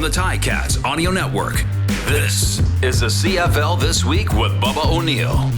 from the Ticats Audio Network, this is the CFL This Week with Bubba O'Neil.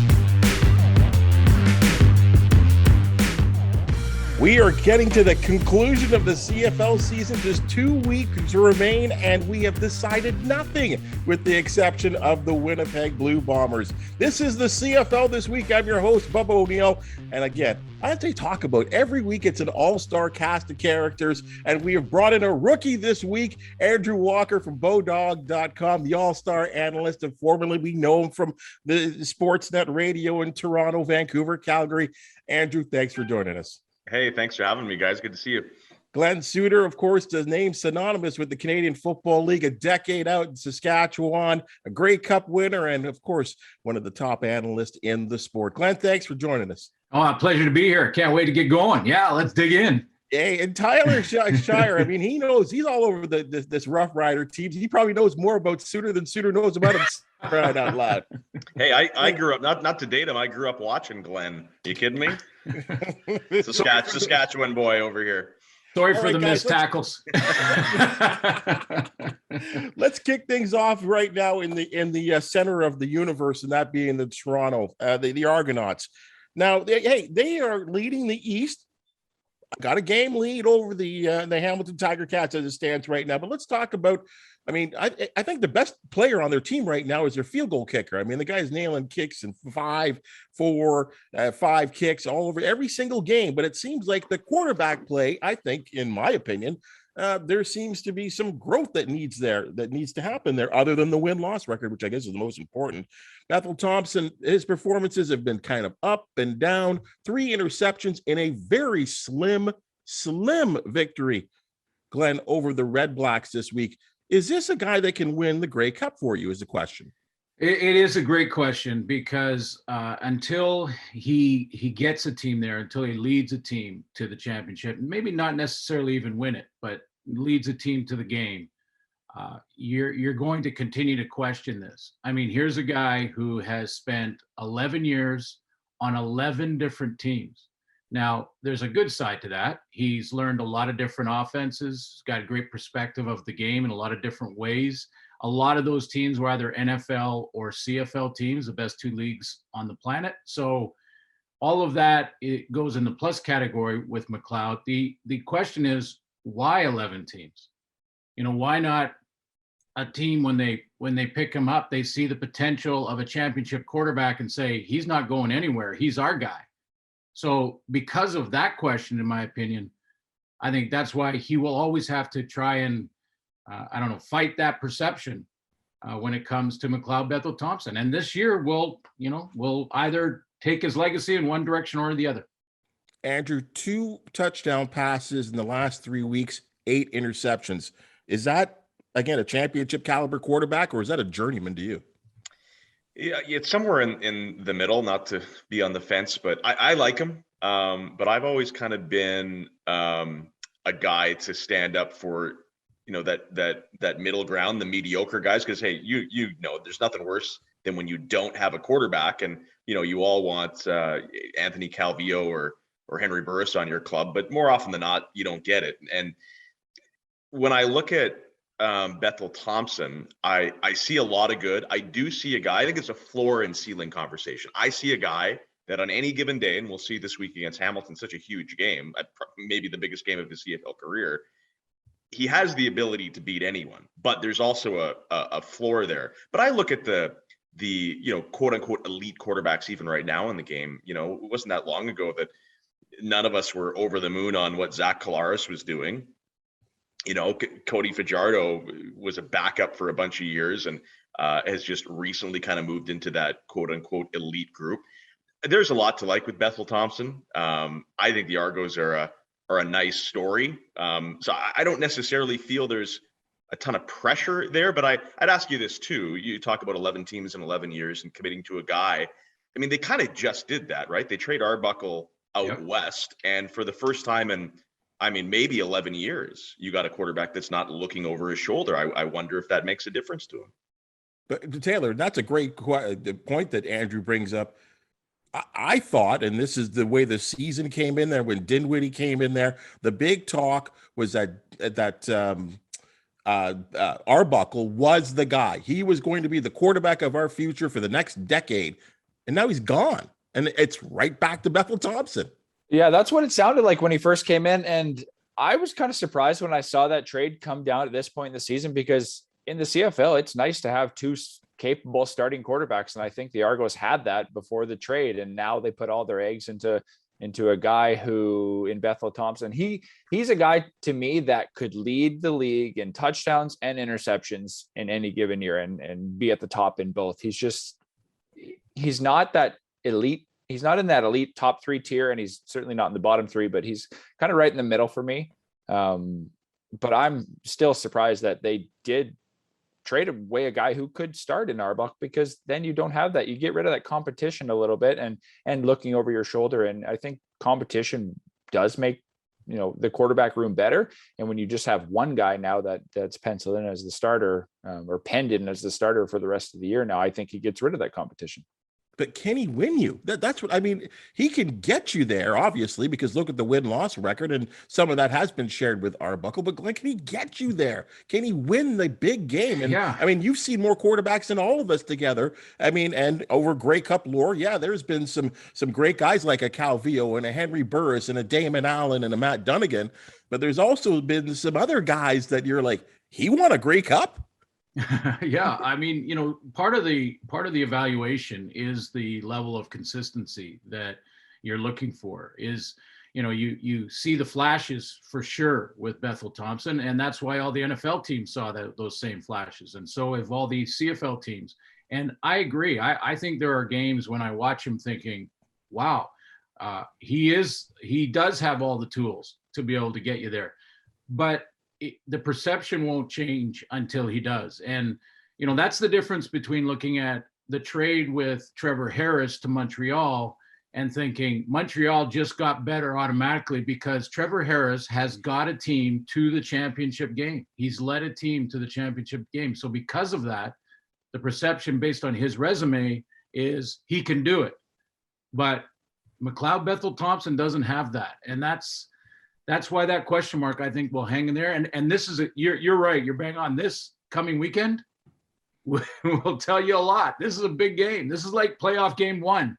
We are getting to the conclusion of the CFL season, just 2 weeks to remain, and we have decided nothing with the exception of the Winnipeg Blue Bombers. This is the CFL This Week. I'm your host, Bubba O'Neil, and again, as they talk about every week, it's an all-star cast of characters, and we have brought in a rookie this week, Andrew Walker from Bodog.com, the all-star analyst, and formerly we know him from the Sportsnet radio in Toronto, Vancouver, Calgary. Andrew, thanks for joining us. Hey, thanks for having me, guys. Good to see you. Glen Suitor, of course, the name synonymous with the Canadian Football League, a decade out in Saskatchewan, a Grey Cup winner, and, of course, one of the top analysts in the sport. Glen, thanks for joining us. Oh, a pleasure to be here. Can't wait to get going. Yeah, let's dig in. Hey, and Tyler Shire, I mean, he knows, he's all over this Rough Rider team. He probably knows more about Suitor than Suitor knows about him. Right out loud. Hey, I grew up, not to date him, I grew up watching Glen. You kidding me? Saskatchewan boy over here. Sorry for the missed tackles. Let's kick things off right now in the center of the universe, and that being the Toronto, the Argonauts. Now, they are leading the East. Got a game lead over the Hamilton Tiger Cats as it stands right now. But let's talk about, I mean, I think the best player on their team right now is their field goal kicker. I mean, the guy's nailing kicks and 5 kicks all over every single game. But it seems like the quarterback play, I think, in my opinion, there seems to be some growth that needs to happen there, other than the win-loss record, which I guess is the most important. Bethel-Thompson, his performances have been kind of up and down. 3 interceptions in a very slim victory, Glen, over the Red Blacks this week. Is this a guy that can win the Grey Cup for you, is the question? It is a great question, because until he gets a team there, until he leads a team to the championship, maybe not necessarily even win it, but leads a team to the game, you're going to continue to question this. I mean, here's a guy who has spent 11 years on 11 different teams. Now, there's a good side to that. He's learned a lot of different offenses, got a great perspective of the game in a lot of different ways. A lot of those teams were either NFL or CFL teams, the best 2 leagues on the planet. So all of that, it goes in the plus category with McLeod. The question is, why 11 teams? You know, why not a team when they pick him up, they see the potential of a championship quarterback and say, he's not going anywhere, he's our guy. So because of that question, in my opinion, I think that's why he will always have to try and, fight that perception when it comes to McLeod Bethel-Thompson. And this year we'll either take his legacy in one direction or the other. Andrew, 2 touchdown passes in the last 3 weeks, 8 interceptions. Is that, again, a championship caliber quarterback, or is that a journeyman to you? Yeah, it's somewhere in the middle, not to be on the fence, but I like him. But I've always kind of been a guy to stand up for, that middle ground, the mediocre guys, because, hey, you know, there's nothing worse than when you don't have a quarterback, and, you all want Anthony Calvillo or Henry Burris on your club, but more often than not, you don't get it. And when I look at Bethel-Thompson, I see a lot of good. I do see a guy, I think it's a floor and ceiling conversation. I see a guy that on any given day, and we'll see this week against Hamilton, such a huge game, maybe the biggest game of his CFL career, he has the ability to beat anyone, but there's also a floor there. But I look at the quote unquote elite quarterbacks even right now in the game. It wasn't that long ago that none of us were over the moon on what Zach Collaros was doing. Cody Fajardo was a backup for a bunch of years and has just recently kind of moved into that quote unquote elite group. There's a lot to like with Bethel-Thompson. I think the Argos are a nice story. So I don't necessarily feel there's a ton of pressure there, but I'd ask you this too. You talk about 11 teams in 11 years and committing to a guy. I mean, they kind of just did that, right? They trade Arbuckle out west, and for the first time in, maybe 11 years, you got a quarterback that's not looking over his shoulder. I wonder if that makes a difference to him. But Taylor, that's a great point that Andrew brings up. I thought, and this is the way the season came in there when Dinwiddie came in there, the big talk was that Arbuckle was the guy. He was going to be the quarterback of our future for the next decade. And now he's gone. And it's right back to Bethel-Thompson. Yeah, that's what it sounded like when he first came in. And I was kind of surprised when I saw that trade come down at this point in the season, because in the CFL, it's nice to have two capable starting quarterbacks. And I think the Argos had that before the trade. And now they put all their eggs into a guy who, in Bethel-Thompson, he's a guy to me that could lead the league in touchdowns and interceptions in any given year and be at the top in both. He's not that elite. He's not in that elite top 3 tier, and he's certainly not in the bottom 3, but he's kind of right in the middle for me. But I'm still surprised that they did trade away a guy who could start in Arbuck, because then you don't have that. You get rid of that competition a little bit and looking over your shoulder. And I think competition does make, the quarterback room better. And when you just have one guy now that's penciled in as the starter, or penned in as the starter for the rest of the year now, I think he gets rid of that competition. But can he win you? That's what I mean. He can get you there, obviously, because look at the win-loss record, and some of that has been shared with Arbuckle. But Glenn, can he get you there? Can he win the big game? And yeah. I mean, you've seen more quarterbacks than all of us together. I mean, and over Grey Cup lore, yeah, there's been some great guys like a Calvillo and a Henry Burris and a Damon Allen and a Matt Dunnigan. But there's also been some other guys that you're like, he won a Grey Cup. Yeah, I mean, part of the evaluation is the level of consistency that you're looking for. Is you see the flashes for sure with Bethel-Thompson, and that's why all the NFL teams saw those same flashes, and so have all the CFL teams. And I agree. I think there are games when I watch him thinking, wow, he does have all the tools to be able to get you there, but the perception won't change until he does. And, that's the difference between looking at the trade with Trevor Harris to Montreal and thinking Montreal just got better automatically because Trevor Harris has got a team to the championship game. He's led a team to the championship game. So because of that, the perception based on his resume is he can do it. But McLeod Bethel-Thompson doesn't have that. And that's why that question mark, I think, will hang in there. And this is you're right. You're bang on. This coming weekend will tell you a lot. This is a big game. This is like playoff game 1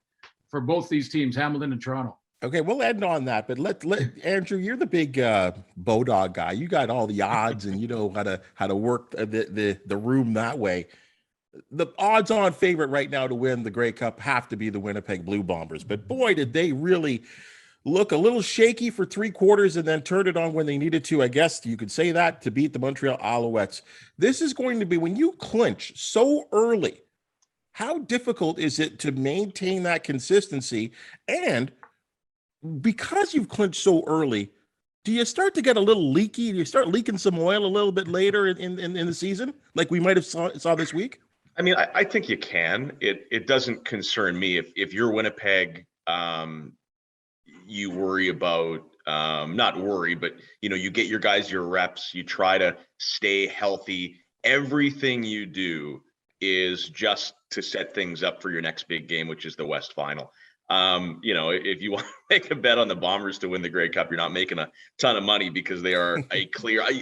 for both these teams, Hamilton and Toronto. Okay, we'll end on that. But let Andrew, you're the big Bodog guy. You got all the odds, and you know how to work the room that way. The odds-on favorite right now to win the Grey Cup have to be the Winnipeg Blue Bombers. But boy, did they really look a little shaky for 3 quarters and then turned it on when they needed to, I guess you could say that, to beat the Montreal Alouettes. This is going to be, when you clinch so early, how difficult is it to maintain that consistency? And because you've clinched so early, do you start to get a little leaky? Do you start leaking some oil a little bit later in the season, like we might have saw this week? I mean, I think you can. It doesn't concern me. If you're Winnipeg, you worry about, not worry, but, you get your guys your reps, you try to stay healthy. Everything you do is just to set things up for your next big game, which is the West Final. If you want to make a bet on the Bombers to win the Grey Cup, you're not making a ton of money because they are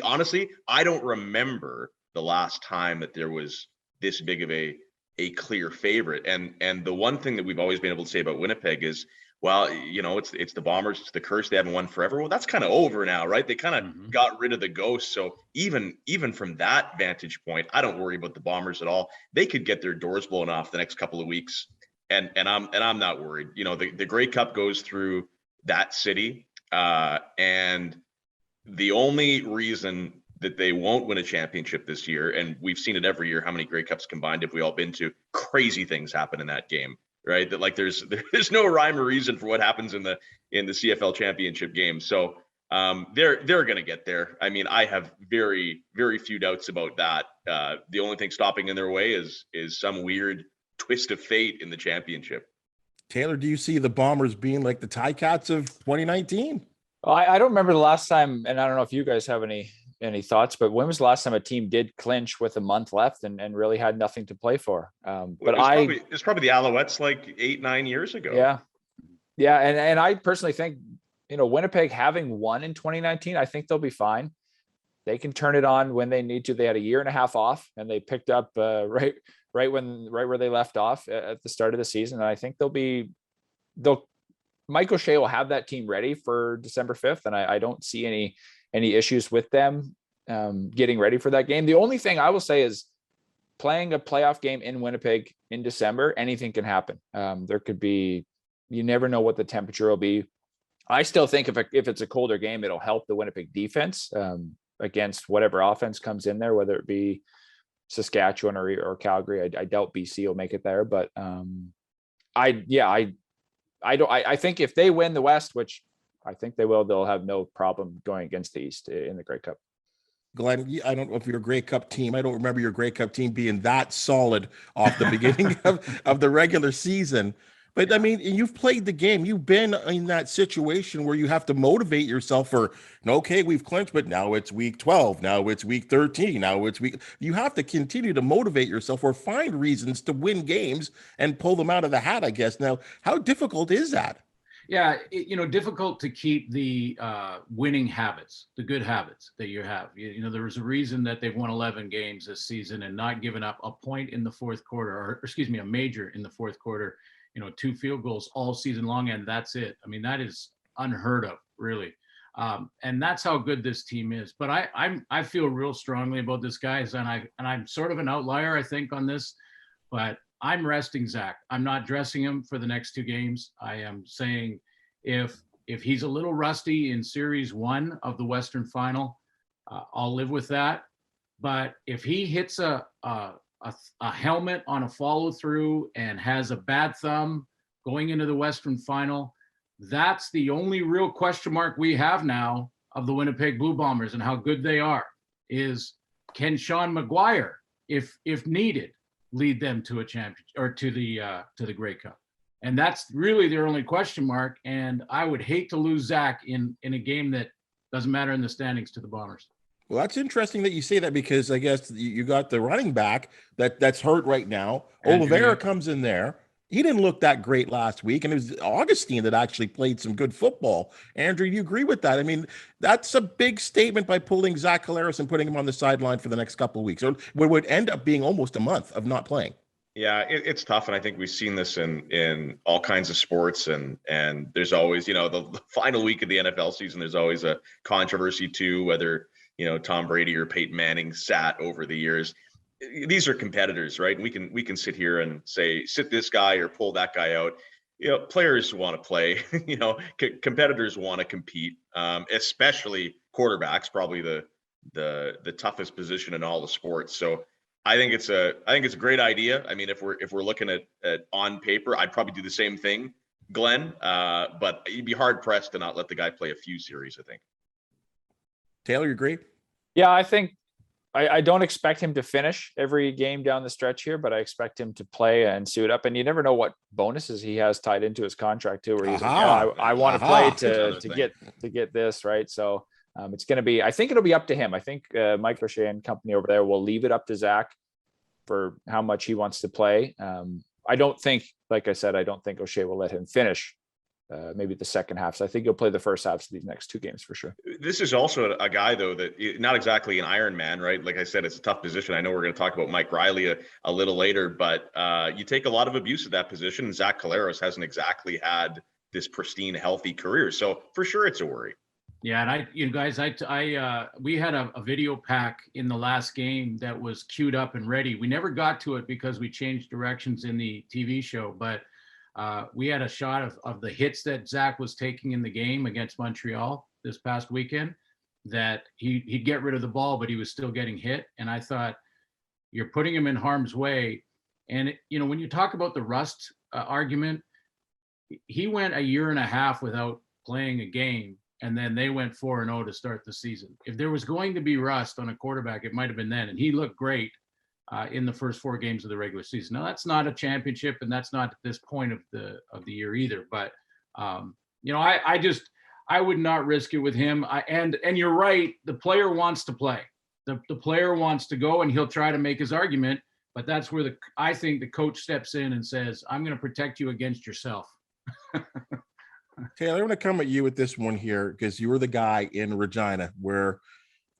honestly, I don't remember the last time that there was this big of a clear favorite. And the one thing that we've always been able to say about Winnipeg is, well, it's the Bombers, it's the curse, they haven't won forever. Well, that's kind of over now, right? They kind of got rid of the ghost. So even from that vantage point, I don't worry about the Bombers at all. They could get their doors blown off the next couple of weeks, and I'm not worried. The Grey Cup goes through that city, and the only reason that they won't win a championship this year, and we've seen it every year, how many Grey Cups combined have we all been to? Crazy things happen in that game. Right, that like there's no rhyme or reason for what happens in the CFL championship game. So they're going to get there. I mean, I have very, very few doubts about that. The only thing stopping in their way is some weird twist of fate in the championship. Taylor, do you see the Bombers being like the Ticats of 2019? I don't remember the last time, and I don't know if you guys have any thoughts, but when was the last time a team did clinch with a month left and really had nothing to play for? But it's probably the Alouettes like 8-9 years ago. Yeah. And I personally think, Winnipeg having won in 2019, I think they'll be fine. they can turn it on when they need to. They had a year and a half off, and they picked up right where they left off at the start of the season. And I think Mike O'Shea will have that team ready for December 5th. And I don't see any issues with them getting ready for that game. The only thing I will say is playing a playoff game in Winnipeg in December, anything can happen. There could be, you never know what the temperature will be. I still think if it's a colder game, it'll help the Winnipeg defense against whatever offense comes in there, whether it be Saskatchewan or Calgary. I doubt BC will make it there, but I think if they win the West, which I think they will, they'll have no problem going against the East in the Grey Cup. Glenn, I don't know if you're a Grey Cup team. I don't remember your Grey Cup team being that solid off the beginning of the regular season. But I mean, you've played the game. You've been in that situation where you have to motivate yourself for, okay, we've clinched, but now it's week 12. Now it's week 13. Now it's you have to continue to motivate yourself or find reasons to win games and pull them out of the hat, I guess. Now, how difficult is that? Yeah, difficult to keep the winning habits, the good habits that you have. There was a reason that they've won 11 games this season and not given up a point in the fourth quarter, or a major in the fourth quarter. 2 field goals all season long, and that's it. I mean, that is unheard of, really. And that's how good this team is. But I feel real strongly about this, guys, and I'm sort of an outlier, I think, on this. But I'm resting Zach. I'm not dressing him for the next 2 games. I am saying if he's a little rusty in Series 1 of the Western Final, I'll live with that. But if he hits a helmet on a follow through and has a bad thumb going into the Western Final, that's the only real question mark we have now of the Winnipeg Blue Bombers and how good they are. Is can Sean Maguire, if needed, lead them to a championship or to the Grey Cup? And that's really their only question mark. And I would hate to lose Zach in a game that doesn't matter in the standings to the Bombers. Well, that's interesting that you say that, because I guess you got the running back that's hurt right now. Oliveira comes in there. He didn't look that great last week, and it was Augustine that actually played some good football. Andrew, do you agree with that? I mean, that's a big statement by pulling Zach Collaros and putting him on the sideline for the next couple of weeks, or what would end up being almost a month of not playing. Yeah, it's tough, and I think we've seen this in all kinds of sports, and there's always, the final week of the NFL season, there's always a controversy too, whether Tom Brady or Peyton Manning sat over the years. These are competitors, right? We can sit here and say, sit this guy or pull that guy out. Players want to play. Competitors want to compete, especially quarterbacks, probably the toughest position in all the sports. So I think it's a great idea. I mean, if we're looking at on paper, I'd probably do the same thing, Glenn. But you'd be hard pressed to not let the guy play a few series, I think. Taylor, you agree? Yeah, I think I don't expect him to finish every game down the stretch here, but I expect him to play and suit up. And you never know what bonuses he has tied into his contract too, where he's like, I want to play to get this, right? So it's going to be, I think it'll be up to him. I think Mike O'Shea and company over there will leave it up to Zach for how much he wants to play. I don't think, like I said, I don't think O'Shea will let him finish maybe the second half. So I think he'll play the first halves of these next 2 games for sure. This is also a guy, though, that not exactly an Iron Man, right? Like I said, it's a tough position. I know we're going to talk about Mike Riley a little later, but you take a lot of abuse at that position. Zach Collaros hasn't exactly had this pristine, healthy career. So for sure, it's a worry. Yeah, and we had a video pack in the last game that was queued up and ready. We never got to it because we changed directions in the TV show, but we had a shot of the hits that Zach was taking in the game against Montreal this past weekend, that he'd get rid of the ball, but he was still getting hit. And I thought, you're putting him in harm's way. And, when you talk about the rust argument, he went a year and a half without playing a game, and then they went 4-0 to start the season. If there was going to be rust on a quarterback, it might have been then. And he looked great in the first 4 games of the regular season. Now, that's not a championship, and that's not at this point of the year either. But I would not risk it with him. And you're right, the player wants to play. The player wants to go, and he'll try to make his argument. But that's where I think the coach steps in and says, "I'm going to protect you against yourself." Taylor, I want to come at you with this one here, because you were the guy in Regina where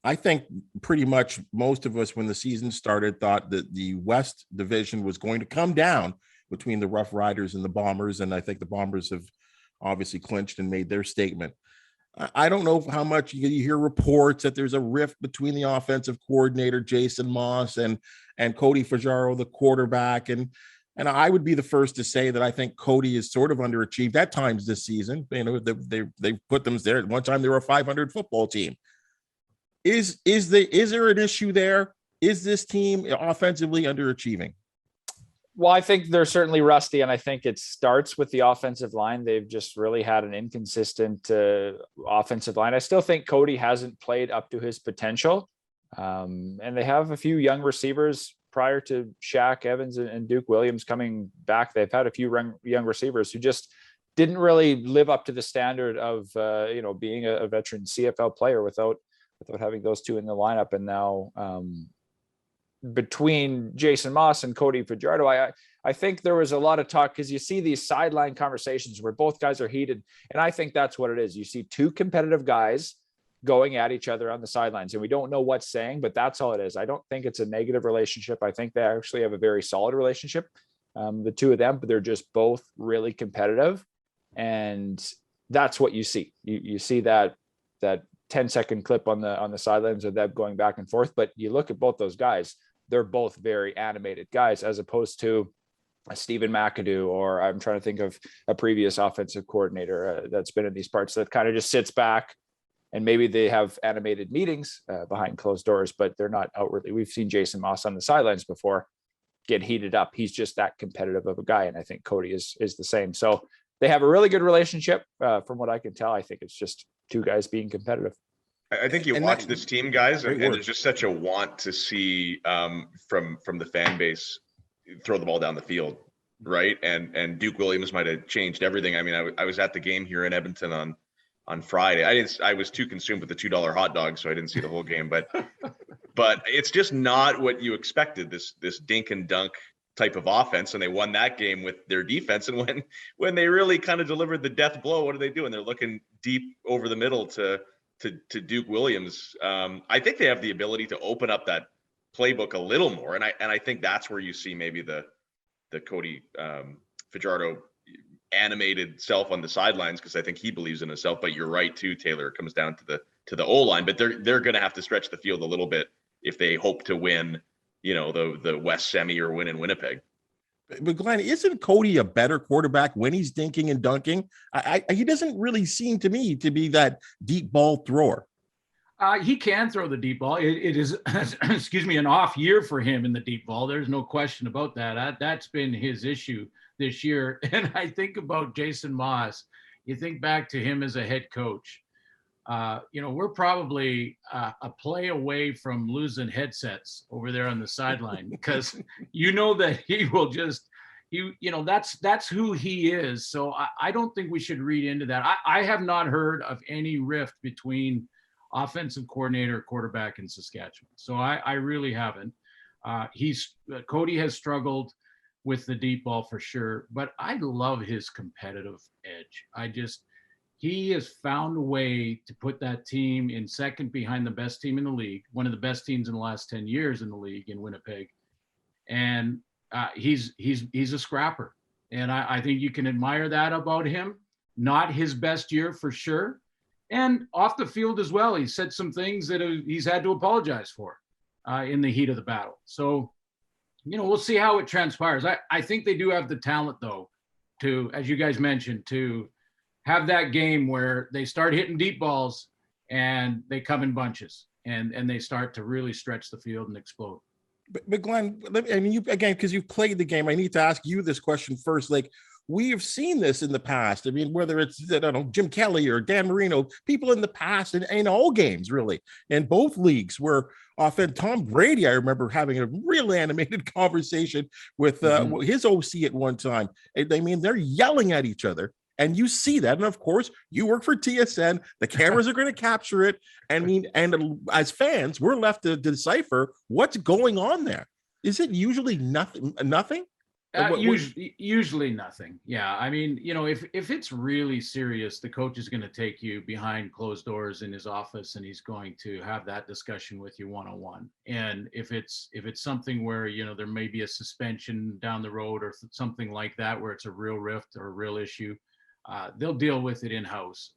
I think pretty much most of us, when the season started, thought that the West Division was going to come down between the Rough Riders and the Bombers. And I think the Bombers have obviously clinched and made their statement. I don't know how much you hear reports that there's a rift between the offensive coordinator, Jason Maas, and Cody Fajardo, the quarterback. And I would be the first to say that I think Cody is sort of underachieved at times this season. You know, they put them there. At one time, they were a 500 football team. Is there an issue there? Is this team offensively underachieving? Well, I think they're certainly rusty, and I think it starts with the offensive line. They've just really had an inconsistent offensive line. I still think Cody hasn't played up to his potential, and they have a few young receivers prior to Shaq Evans and Duke Williams coming back. They've had a few young receivers who just didn't really live up to the standard of being a veteran CFL player without having those two in the lineup. And now between Jason Maas and Cody Fajardo, I think there was a lot of talk, because you see these sideline conversations where both guys are heated. And I think that's what it is. You see two competitive guys going at each other on the sidelines, and we don't know what's saying, but that's all it is. I don't think it's a negative relationship. I think they actually have a very solid relationship, the two of them, but they're just both really competitive. And that's what you see. You see that 10-second clip on the sidelines of them going back and forth. But you look at both those guys, they're both very animated guys, as opposed to a Stephen McAdoo, or I'm trying to think of a previous offensive coordinator that's been in these parts that kind of just sits back, and maybe they have animated meetings behind closed doors, but they're not outwardly. We've seen Jason Maas on the sidelines before get heated up. He's just that competitive of a guy. And I think Cody is the same. So they have a really good relationship from what I can tell. I think it's just two guys being competitive. I think you watch this team, guys, and there's just such a want to see from the fan base throw the ball down the field, right? And Duke Williams might have changed everything. I mean, I was at the game here in Edmonton on Friday. I was too consumed with the $2 hot dog, so I didn't see the whole game. But it's just not what you expected. This dink and dunk type of offense, and they won that game with their defense. And when they really kind of delivered the death blow, what are they doing? They're looking deep over the middle to Duke Williams. I think they have the ability to open up that playbook a little more, and I think that's where you see maybe the Cody Fajardo animated self on the sidelines, because I think he believes in himself. But you're right too, Taylor. It comes down to the O-line, but they're going to have to stretch the field a little bit if they hope to win, the West Semi or win in Winnipeg. But Glenn, isn't Cody a better quarterback when he's dinking and dunking? He doesn't really seem to me to be that deep ball thrower. He can throw the deep ball. It is, an off year for him in the deep ball. There's no question about that. That's been his issue this year. And I think about Jason Maas. You think back to him as a head coach. We're probably a play away from losing headsets over there on the sideline, because that he will just, that's who he is. So I don't think we should read into that. I have not heard of any rift between offensive coordinator, quarterback in Saskatchewan. So I really haven't. Cody has struggled with the deep ball for sure, but I love his competitive edge. He has found a way to put that team in second behind the best team in the league, one of the best teams in the last 10 years in the league in Winnipeg. And he's a scrapper. And I think you can admire that about him. Not his best year for sure. And off the field as well, he said some things that he's had to apologize for in the heat of the battle. So, we'll see how it transpires. I think they do have the talent, though, to, as you guys mentioned, to have that game where they start hitting deep balls and they come in bunches and they start to really stretch the field and explode. But Glenn, because you've played the game, I need to ask you this question first. Like, we have seen this in the past. I mean, whether it's, Jim Kelly or Dan Marino, people in the past in all games, really, in both leagues, where often Tom Brady, I remember having a real animated conversation with his OC at one time. I mean, they're yelling at each other. And you see that. And of course, you work for TSN. The cameras are going to capture it. And as fans, we're left to decipher what's going on there. Is it usually nothing? Usually nothing. Yeah. I mean, if it's really serious, the coach is going to take you behind closed doors in his office and he's going to have that discussion with you one-on-one. And if it's something where, there may be a suspension down the road or something like that, where it's a real rift or a real issue, they'll deal with it in-house.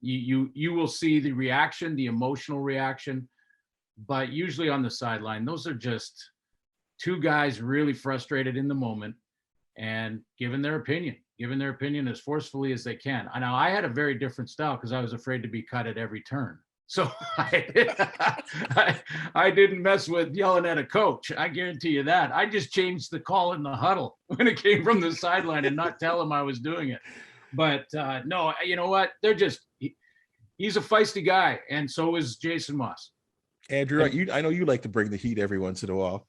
You will see the reaction, the emotional reaction, but usually on the sideline, those are just two guys really frustrated in the moment and giving their opinion as forcefully as they can. Now, I had a very different style because I was afraid to be cut at every turn. So I didn't mess with yelling at a coach. I guarantee you that. I just changed the call in the huddle when it came from the sideline and not tell him I was doing it. But no, you know what? He's a feisty guy, and so is Jason Maas. Andrew, I know you like to bring the heat every once in a while.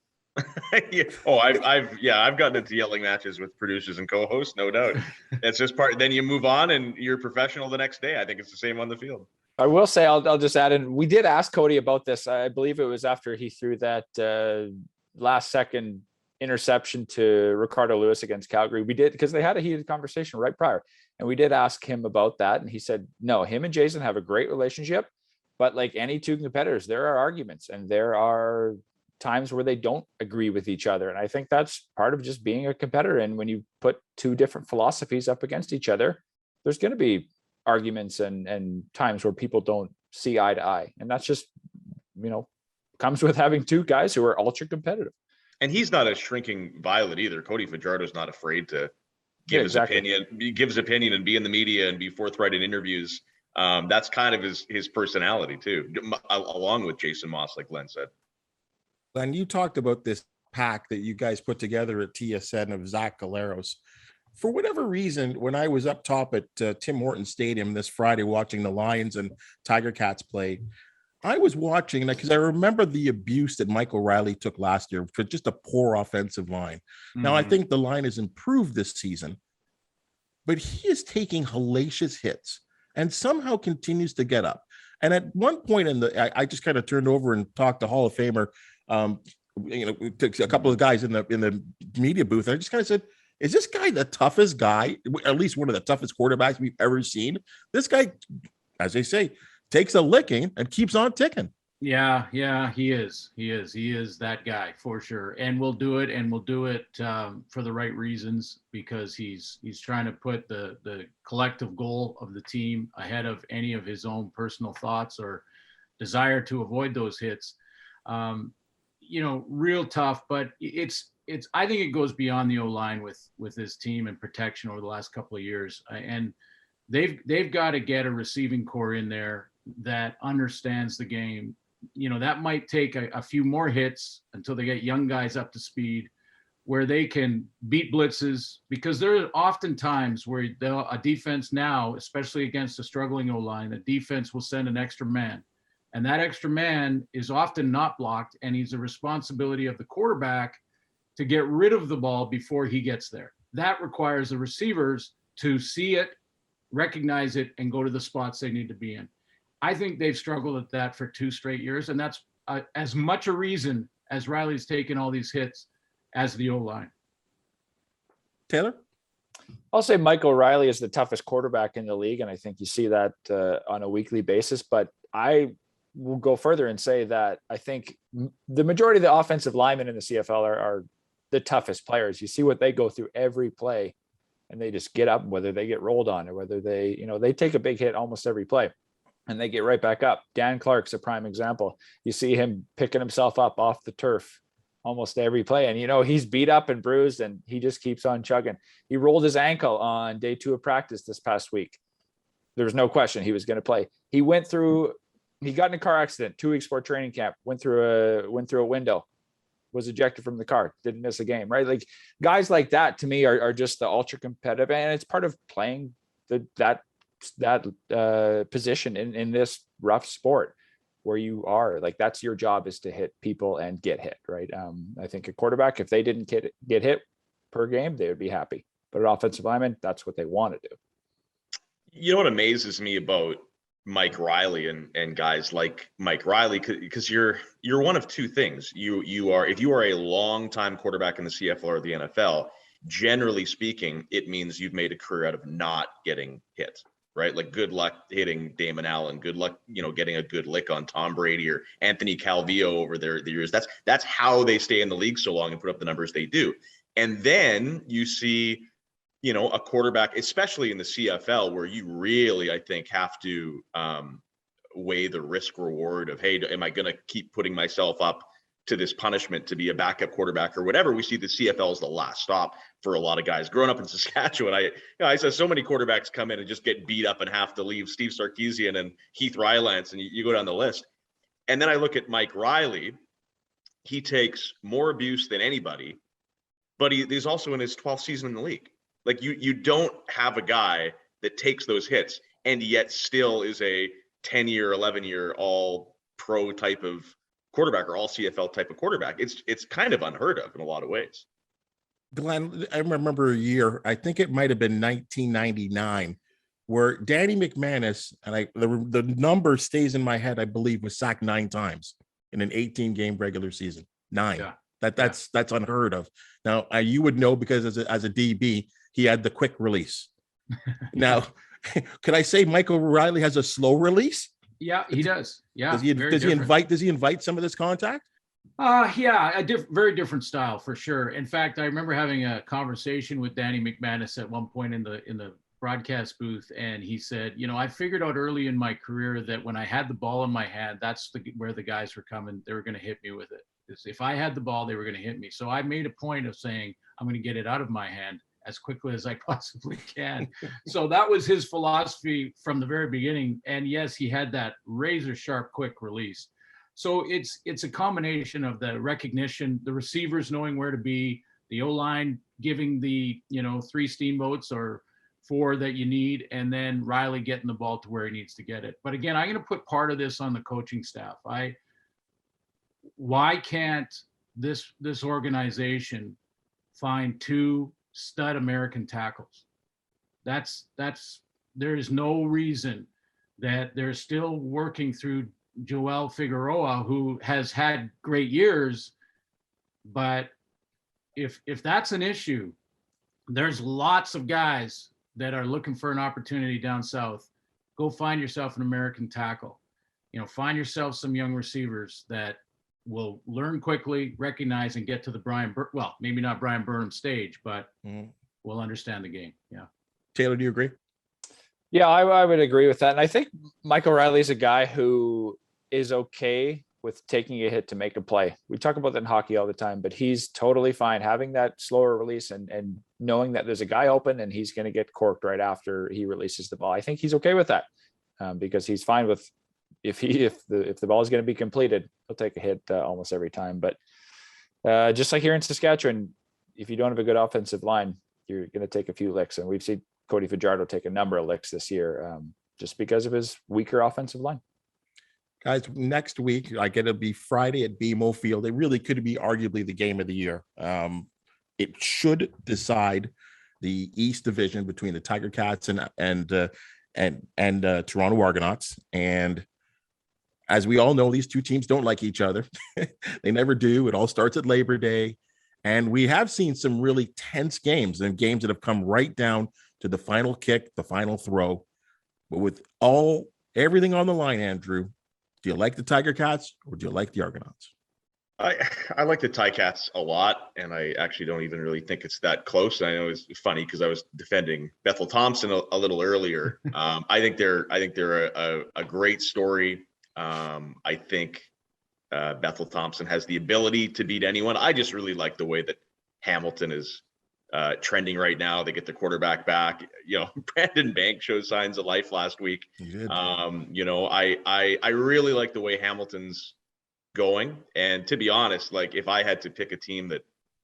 Yeah. Oh, I've gotten into yelling matches with producers and co-hosts, no doubt. That's just part. Then you move on and you're professional the next day. I think it's the same on the field. I will say, I'll just add in, we did ask Cody about this. I believe it was after he threw that last second interception to Ricardo Lewis against Calgary. We did, because they had a heated conversation right prior. And we did ask him about that. And he said, no, him and Jason have a great relationship, but like any two competitors, there are arguments and there are times where they don't agree with each other. And I think that's part of just being a competitor. And when you put two different philosophies up against each other, there's going to be arguments and times where people don't see eye to eye. And that's just, comes with having two guys who are ultra competitive. And he's not a shrinking violet either. Cody Fajardo's not afraid to give his opinion. He gives opinion and be in the media and be forthright in interviews. That's kind of his personality too, along with Jason Maas, like Glenn said. Glenn, you talked about this pack that you guys put together at TSN of Zach Galeros. For whatever reason, when I was up top at Tim Hortons Stadium this Friday watching the Lions and Tiger Cats play, I was watching, because I remember the abuse that Michael Riley took last year for just a poor offensive line. Mm-hmm. Now, I think the line has improved this season, but he is taking hellacious hits and somehow continues to get up. And at one point I just kind of turned over and talked to Hall of Famer, a couple of guys in the media booth. And I just kind of said, is this guy the toughest guy, at least one of the toughest quarterbacks we've ever seen? This guy, as they say, takes a licking and keeps on ticking. Yeah, he is. He is that guy for sure. And we'll do it for the right reasons, because he's trying to put the collective goal of the team ahead of any of his own personal thoughts or desire to avoid those hits. Real tough, but I think it goes beyond the O-line with this team and protection over the last couple of years. And they've got to get a receiving core in there that understands the game. That might take a few more hits until they get young guys up to speed where they can beat blitzes, because there are often times where a defense now, especially against a struggling O-line, the defense will send an extra man. And that extra man is often not blocked, and he's the responsibility of the quarterback to get rid of the ball before he gets there. That requires the receivers to see it, recognize it, and go to the spots they need to be in. I think they've struggled at that for 2 straight years, and that's as much a reason as Riley's taken all these hits as the O-line. Taylor? I'll say Michael Riley is the toughest quarterback in the league, and I think you see that on a weekly basis. But I will go further and say that I think the majority of the offensive linemen in the CFL are the toughest players. You see what they go through every play, and they just get up, whether they get rolled on or whether they take a big hit almost every play. And they get right back up. Dan Clark's a prime example. You see him picking himself up off the turf almost every play. And, he's beat up and bruised, and he just keeps on chugging. He rolled his ankle on day 2 of practice this past week. There was no question he was going to play. He got in a car accident 2 weeks before training camp, went through a window, was ejected from the car, didn't miss a game, right? Like guys like that to me are just the ultra competitive, and it's part of playing that position in this rough sport where you are like, that's your job, is to hit people and get hit, right? I think a quarterback, if they didn't get hit per game, they would be happy. But an offensive lineman, that's what they want to do. You know what amazes me about Mike Riley and guys like Mike Riley, because you're one of two things. You are, if you are a long time quarterback in the CFL or the NFL, generally speaking, it means you've made a career out of not getting hit, right? Like good luck hitting Damon Allen, good luck, getting a good lick on Tom Brady or Anthony Calvillo over the years. That's how they stay in the league so long and put up the numbers they do. And then you see, a quarterback, especially in the CFL, where you really, I think, have to weigh the risk reward of, hey, am I going to keep putting myself up to this punishment to be a backup quarterback or whatever? We see the CFL as the last stop for a lot of guys. Growing up in Saskatchewan, I saw so many quarterbacks come in and just get beat up and have to leave. Steve Sarkisian and Heath Rylance, and you go down the list. And then I look at Mike Riley. He takes more abuse than anybody, but he's also in his 12th season in the league. Like you don't have a guy that takes those hits and yet still is a 10-year, 11-year all pro type of quarterback or all CFL type of quarterback. It's kind of unheard of in a lot of ways. Glenn, I remember a year, I think it might've been 1999, where Danny McManus, and the number stays in my head, I believe, was sacked 9 times in an 18-game regular season. 9. Yeah. That's unheard of. Now, you would know because as a DB, he had the quick release. Now, could I say Michael Riley has a slow release? Yeah, he does. Yeah. Does he invite some of this contact? Yeah, very different style for sure. In fact, I remember having a conversation with Danny McManus at one point in the broadcast booth, and he said, I figured out early in my career that when I had the ball in my hand, that's where the guys were coming. They were going to hit me with it. If I had the ball, they were going to hit me. So I made a point of saying, I'm going to get it out of my hand as quickly as I possibly can. So that was his philosophy from the very beginning. And yes, he had that razor sharp, quick release. So it's a combination of the recognition, the receivers knowing where to be, the O-line giving the, 3 steamboats or 4 that you need, and then Riley getting the ball to where he needs to get it. But again, I'm going to put part of this on the coaching staff. Why can't this organization find 2 stud American tackles? There is no reason that they're still working through Joel Figueroa, who has had great years, but if that's an issue, there's lots of guys that are looking for an opportunity down south. Go find yourself an American tackle. Find yourself some young receivers that will learn quickly, recognize, and get to the maybe not Brian Burnham stage, but will understand the game. Yeah. Taylor, do you agree? Yeah, I would agree with that. And I think Michael Riley's a guy who is okay with taking a hit to make a play. We talk about that in hockey all the time, but he's totally fine having that slower release and knowing that there's a guy open and he's going to get corked right after he releases the ball. I think he's okay with that because he's fine with if the ball is going to be completed, he'll take a hit almost every time. But just like here in Saskatchewan, if you don't have a good offensive line, you're going to take a few licks. And we've seen Cody Fajardo take a number of licks this year just because of his weaker offensive line. Guys, next week, it'll be Friday at BMO Field. It really could be arguably the game of the year. It should decide the East Division between the Tiger Cats and Toronto Argonauts. And as we all know, these two teams don't like each other. They never do. It all starts at Labor Day. And we have seen some really tense games and games that have come right down to the final kick, the final throw. But with everything on the line, Andrew, do you like the Tiger Cats or do you like the Argonauts? I like the Ticats a lot, and I actually don't even really think it's that close. I know it's funny because I was defending Bethel-Thompson a little earlier. I think they're a great story. I think Bethel-Thompson has the ability to beat anyone. I just really like the way that Hamilton is trending right now. They get the quarterback back. Brandon Bank showed signs of life last week. He did. I really like the way Hamilton's going. And to be honest, if I had to pick a team that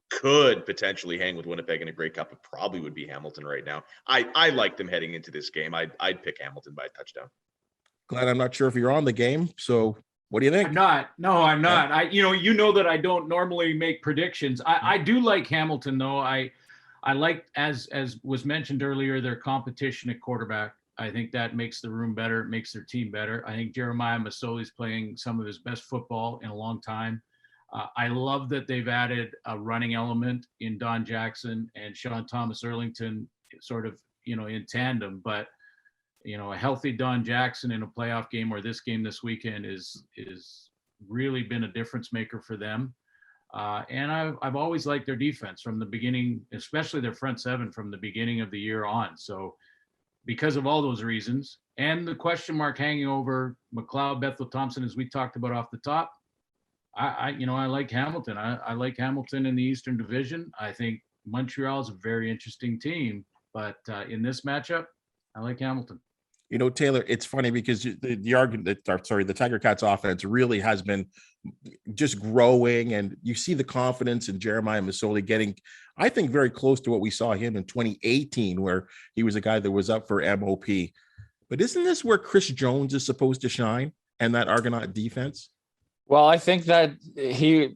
could potentially hang with Winnipeg in a Grey Cup, it probably would be Hamilton right now. I like them heading into this game. I'd pick Hamilton by a touchdown. Glad I'm not sure if you're on the game. So what do you think? I'm not. No, I'm not. You know that I don't normally make predictions. I do like Hamilton though. I like, as was mentioned earlier, their competition at quarterback. I think that makes the room better. It makes their team better. I think Jeremiah Masoli's playing some of his best football in a long time. I love that they've added a running element in Don Jackson and Sean Thomas Erlington, sort of, in tandem. But a healthy Don Jackson in a playoff game, or this game this weekend, is really been a difference maker for them. And I've always liked their defense from the beginning, especially their front seven from the beginning of the year on. So because of all those reasons, and the question mark hanging over McLeod, Bethel-Thompson, as we talked about off the top, I like Hamilton. I like Hamilton in the Eastern Division. I think Montreal is a very interesting team, but in this matchup, I like Hamilton. Taylor, it's funny because the Tiger Cats offense really has been just growing, and you see the confidence in Jeremiah Masoli getting, I think, very close to what we saw him in 2018, where he was a guy that was up for MOP. But isn't this where Chris Jones is supposed to shine, and that Argonaut defense? Well, I think that he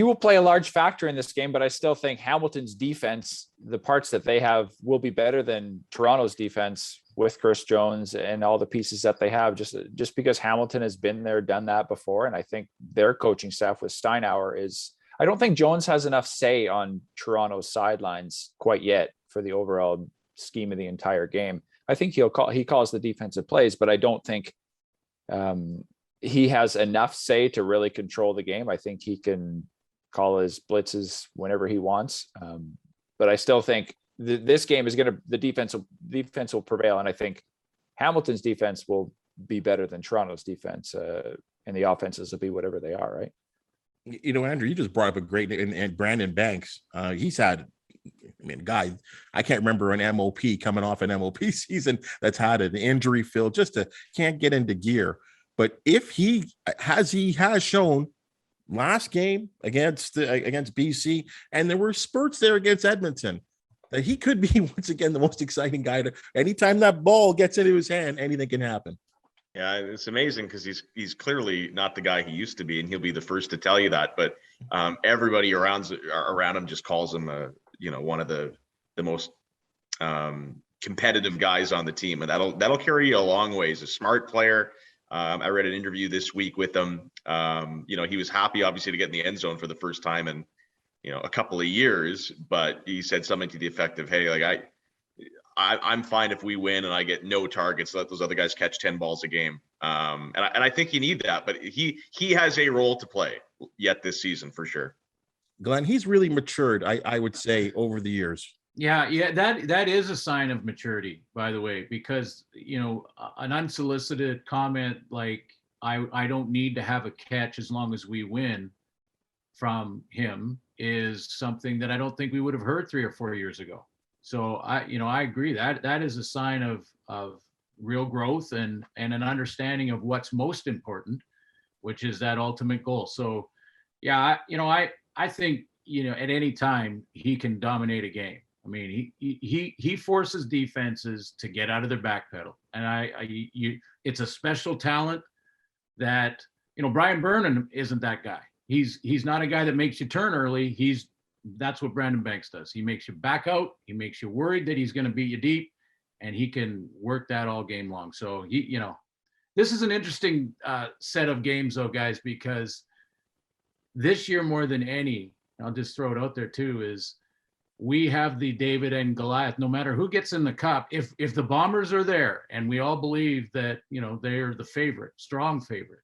will play a large factor in this game, but I still think Hamilton's defense, the parts that they have, will be better than Toronto's defense with Chris Jones and all the pieces that they have, just because Hamilton has been there, done that before. And I think their coaching staff with Steinauer I don't think Jones has enough say on Toronto's sidelines quite yet for the overall scheme of the entire game. I think he calls the defensive plays, but I don't think he has enough say to really control the game. I think he can call his blitzes whenever he wants. But I still think this game is the defense will prevail. And I think Hamilton's defense will be better than Toronto's defense, and the offenses will be whatever they are. Right. Andrew, you just brought up a great, and Brandon Banks, he's had, guy, I can't remember an MOP coming off an MOP season that's had an injury filled, just can't get into gear. But if he has shown last game against BC, and there were spurts there against Edmonton, that he could be once again the most exciting guy anytime that ball gets into his hand, anything can happen. Yeah, it's amazing because he's clearly not the guy he used to be, and he'll be the first to tell you that. But everybody around him just calls him one of the most competitive guys on the team, and that'll carry you a long ways. A smart player. I read an interview this week with him. He was happy, obviously, to get in the end zone for the first time in, a couple of years, but he said something to the effect of, "Hey, like I'm fine if we win and I get no targets. Let those other guys catch 10 balls a game." And I think you need that, but he has a role to play yet this season for sure. Glenn, he's really matured, I would say, over the years. Yeah, that is a sign of maturity, by the way, because an unsolicited comment like I don't need to have a catch as long as we win from him is something that I don't think we would have heard 3 or 4 years ago. So I agree that is a sign of real growth and an understanding of what's most important, which is that ultimate goal. So yeah, I think at any time he can dominate a game. I mean, he forces defenses to get out of their back pedal, and it's a special talent that Brian Burnham isn't that guy. He's not a guy that makes you turn early. That's what Brandon Banks does. He makes you back out. He makes you worried that he's going to beat you deep, and he can work that all game long. So this is an interesting set of games, though, guys, because this year more than any, I'll just throw it out there too, is we have the David and Goliath. No matter who gets in the cup, if the Bombers are there, and we all believe that they're the favorite, strong favorite,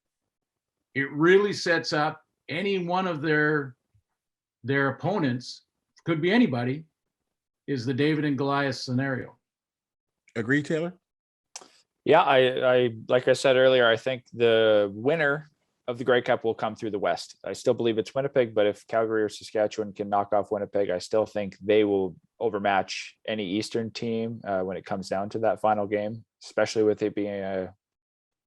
it really sets up any one of their opponents, could be anybody, is the David and Goliath scenario. Agree, Taylor? Yeah, I like I said earlier, I think the winner of the Grey Cup will come through the West. I still believe it's Winnipeg, but if Calgary or Saskatchewan can knock off Winnipeg, I still think they will overmatch any Eastern team when it comes down to that final game, especially with it being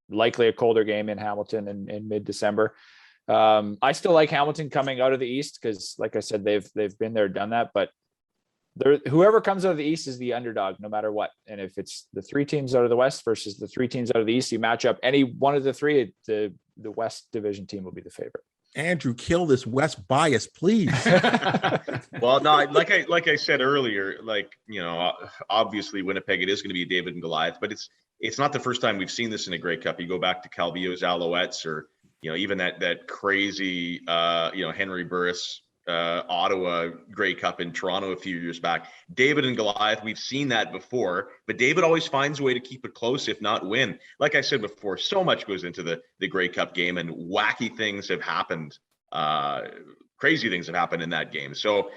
likely a colder game in Hamilton in mid-December. I still like Hamilton coming out of the East because, like I said, they've been there, done that. But whoever comes out of the East is the underdog, no matter what. And if it's the 3 teams out of the West versus the 3 teams out of the East, you match up any one of the 3. The West Division team will be the favorite. Andrew, kill this West bias, please. Well, no, like I said earlier, obviously Winnipeg, it is going to be David and Goliath, but it's not the first time we've seen this in a Grey Cup. You go back to Calvillo's Alouettes or even that crazy, Henry Burris, Ottawa Grey Cup in Toronto a few years back. David and Goliath, we've seen that before, but David always finds a way to keep it close, if not win. Like I said before, so much goes into the Grey Cup game, and wacky things have happened. Crazy things have happened in that game. So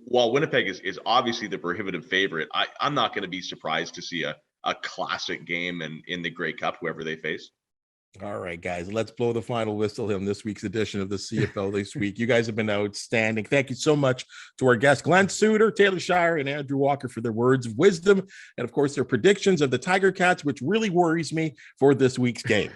while Winnipeg is obviously the prohibitive favorite, I'm not going to be surprised to see a classic game in the Grey Cup, whoever they face. All right, guys, let's blow the final whistle on this week's edition of the CFL this week. You guys have been outstanding. Thank you so much to our guests, Glen Suitor, Tyler Shire, and Andrew Walker, for their words of wisdom and, of course, their predictions of the Tiger Cats, which really worries me for this week's game.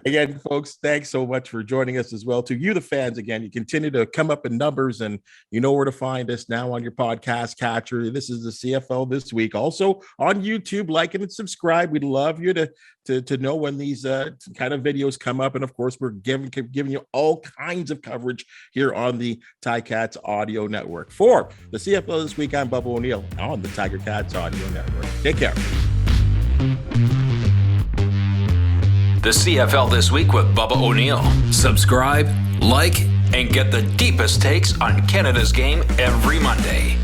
Again, folks, thanks so much for joining us as well. To you, the fans, again, you continue to come up in numbers, and you know where to find us now on your podcast catcher. This is the CFL This Week. Also on YouTube, like and subscribe. We'd love you to know when these kind of videos come up. And of course, we're giving you all kinds of coverage here on the Ticats Audio Network. For the CFL This Week, I'm Bubba O'Neil on the Tiger Cats Audio Network. Take care. The CFL This Week with Bubba O'Neil. Subscribe, like, and get the deepest takes on Canada's game every Monday.